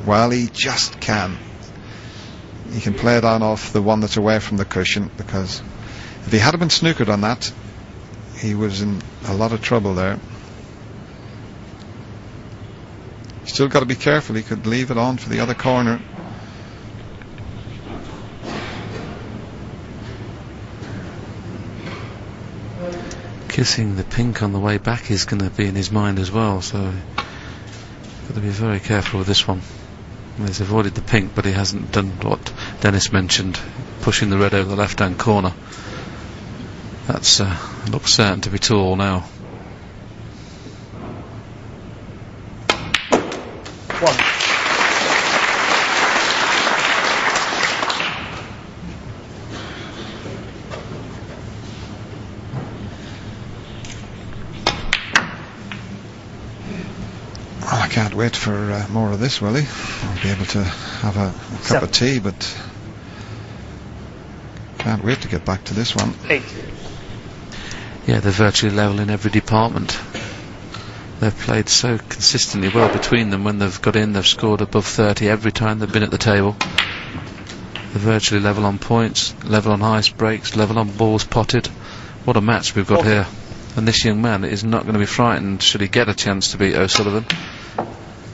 Well, he just can. He can play it on off the one that's away from the cushion, because if he had been snookered on that, he was in a lot of trouble there. Still got to be careful, he could leave it on for the other corner. Kissing the pink on the way back is going to be in his mind as well, so got to be very careful with this one. He's avoided the pink, but he hasn't done what Dennis mentioned, pushing the red over the left hand corner. That's looks certain to be tall now. Well, I can't wait for more of this, Willie. I'll be able to have a cup of tea, but can't wait to get back to this one. 8. Yeah, they're virtually level in every department. They've played so consistently well between them. When they've got in, they've scored above 30 every time they've been at the table. They're virtually level on points, level on ice breaks, level on balls potted. What a match we've got here. And this young man is not going to be frightened should he get a chance to beat O'Sullivan.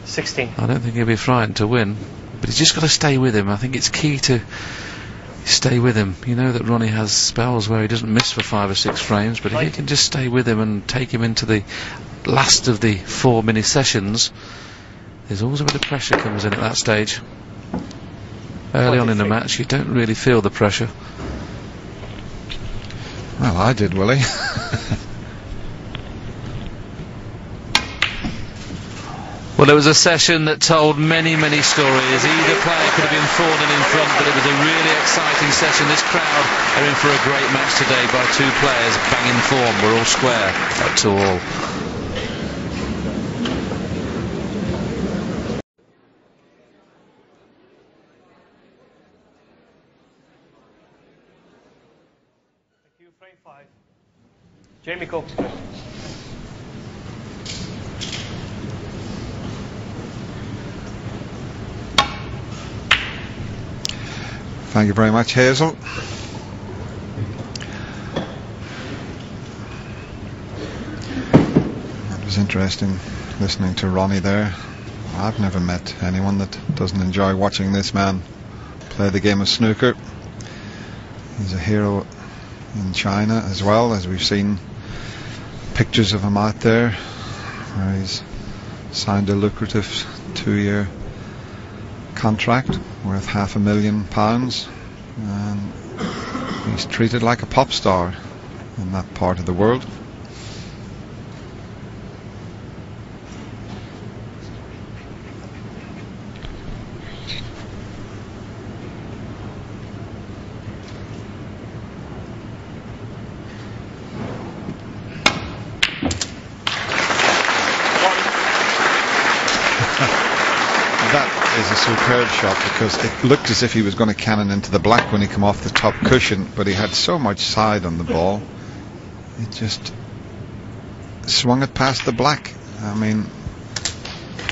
16. I don't think he'll be frightened to win, but he's just got to stay with him. I think it's key to stay with him. You know that Ronnie has spells where he doesn't miss for 5 or 6 frames, but if he can just stay with him and take him into the last of the 4 mini sessions, there's always a bit of pressure comes in at that stage. Early on in the match, you don't really feel the pressure. Well, I did, Willie. Well, it was a session that told many, many stories. Either player could have been 4-0 in front, but it was a really exciting session. This crowd are in for a great match today by 2 players banging form. We're all square at 2-all. Thank you, frame 5. Jamie Cox. Thank you very much, Hazel. It was interesting listening to Ronnie there. I've never met anyone that doesn't enjoy watching this man play the game of snooker. He's a hero in China as well, as we've seen pictures of him out there, where he's signed a lucrative 2-year contract worth £500,000, and he's treated like a pop star in that part of the world. That is a superb shot, because it looked as if he was going to cannon into the black when he came off the top cushion, but he had so much side on the ball, it just swung it past the black. I mean,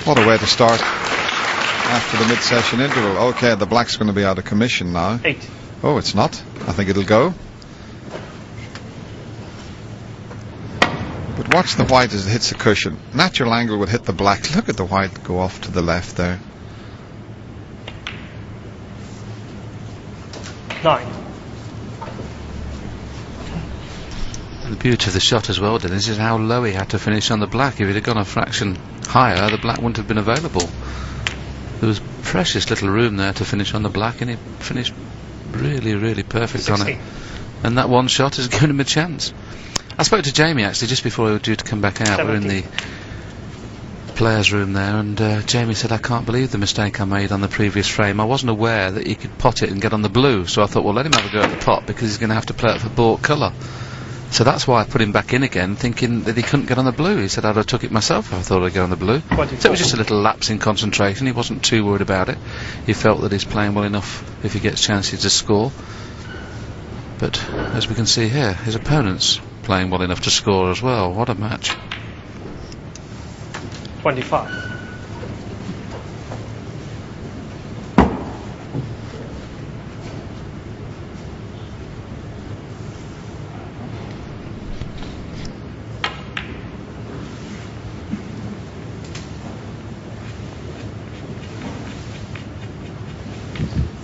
what a way to start after the mid-session interval. Okay, the black's going to be out of commission now. 8. Oh, it's not. I think it'll go. But watch the white as it hits the cushion. Natural angle would hit the black. Look at the white go off to the left there. 9. The beauty of the shot as well, Dennis, is how low he had to finish on the black. If he'd have gone a fraction higher, the black wouldn't have been available. There was precious little room there to finish on the black, and he finished really, really perfect 16. on it. And that one shot has given him a chance. I spoke to Jamie actually just before we were due to come back out. 17. We're in the players' room there, and Jamie said, I can't believe the mistake I made on the previous frame. I wasn't aware that he could pot it and get on the blue, so I thought, well, let him have a go at the pot, because he's going to have to play it for bought colour. So that's why I put him back in again, thinking that he couldn't get on the blue. He said, I'd have took it myself if I thought I'd go on the blue. 24. So it was just a little lapse in concentration. He wasn't too worried about it. He felt that he's playing well enough if he gets chances to score. But as we can see here, his opponent's playing well enough to score as well. What a match. 25.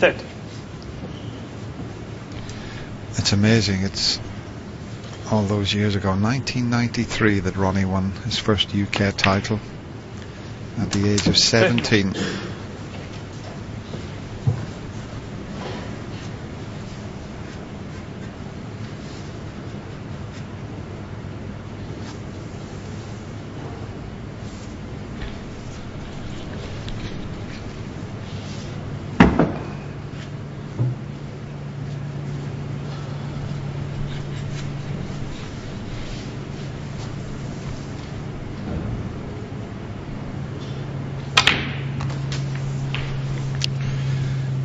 30. It's amazing. It's all those years ago, 1993, that Ronnie won his first UK title at the age of 17.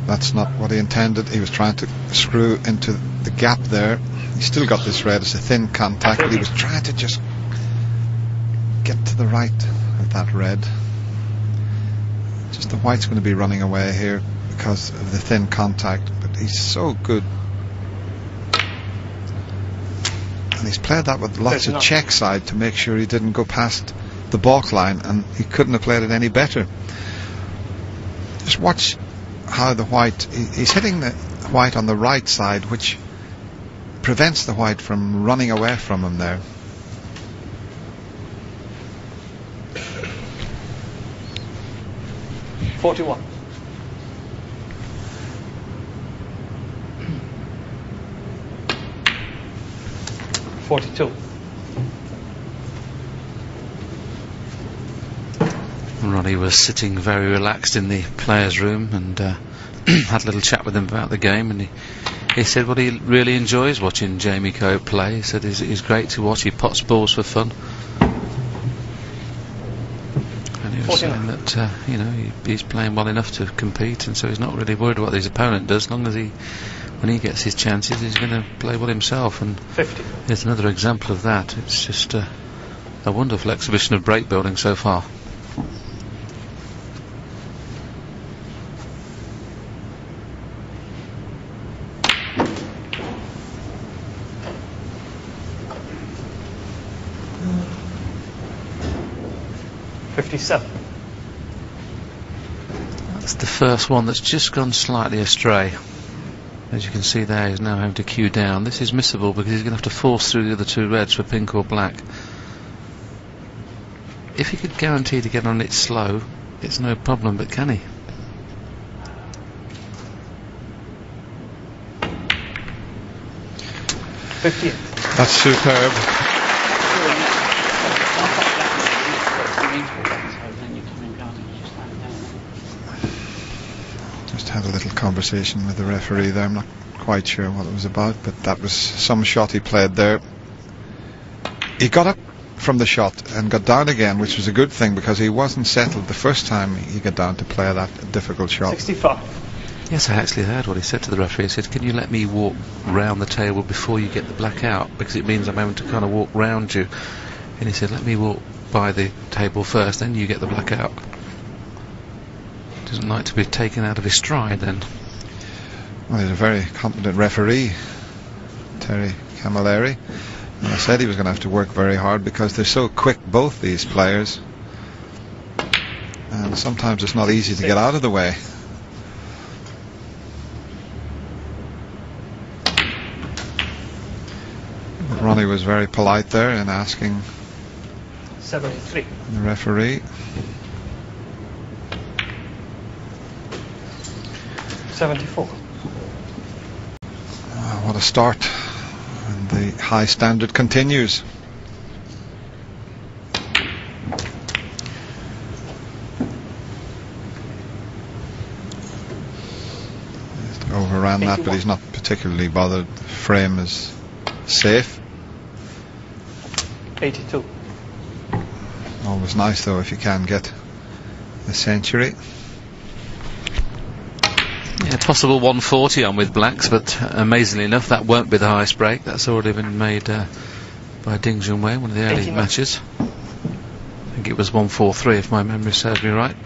That's not what he intended. He was trying to screw into the gap there. He still got this red. It's a thin contact, but he was trying to just get to the right of that red. Just the white's going to be running away here because of the thin contact, but he's so good. And he's played that with lots of check side to make sure he didn't go past the balk line, and he couldn't have played it any better. Just watch how the white, he's hitting the white on the right side, which prevents the white from running away from him there. $41. $42. Ronnie was sitting very relaxed in the players' room and had a little chat with him about the game, and he said what he really enjoys watching Jamie Cope play. He said he's great to watch. He pots balls for fun, and he was saying that he's playing well enough to compete, and so he's not really worried what his opponent does, as long as when he gets his chances, he's going to play well himself. And 50. Here's another example of that. It's just a wonderful exhibition of break building so far. That's the first one that's just gone slightly astray. As you can see there, he's now having to cue down. This is missable because he's going to have to force through the other two reds for pink or black. If he could guarantee to get on it slow, it's no problem, but can he? That's superb. Just had a little conversation with the referee there. I'm not quite sure what it was about, but that was some shot he played there. He got up from the shot and got down again, which was a good thing because he wasn't settled the first time he got down to play that difficult shot. 65. Yes, I actually heard what he said to the referee. He said, can you let me walk round the table before you get the black out, because it means I'm having to kind of walk round you. And he said, let me walk by the table first, then you get the black out. Doesn't like to be taken out of his stride then. Well, he's a very competent referee, Terry Camilleri, and I said he was going to have to work very hard because they're so quick, both these players, and sometimes it's not easy to get out of the way. But Ronnie was very polite there in asking 73. the referee. 74. What a start, and the high standard continues. Just overran that, but he's not particularly bothered. The frame is safe. 82. Always nice though if you can get a century. Yeah, possible 140 on with blacks, but amazingly enough that won't be the highest break. That's already been made by Ding Junhui, one of the early matches. I think it was 143 if my memory serves me right.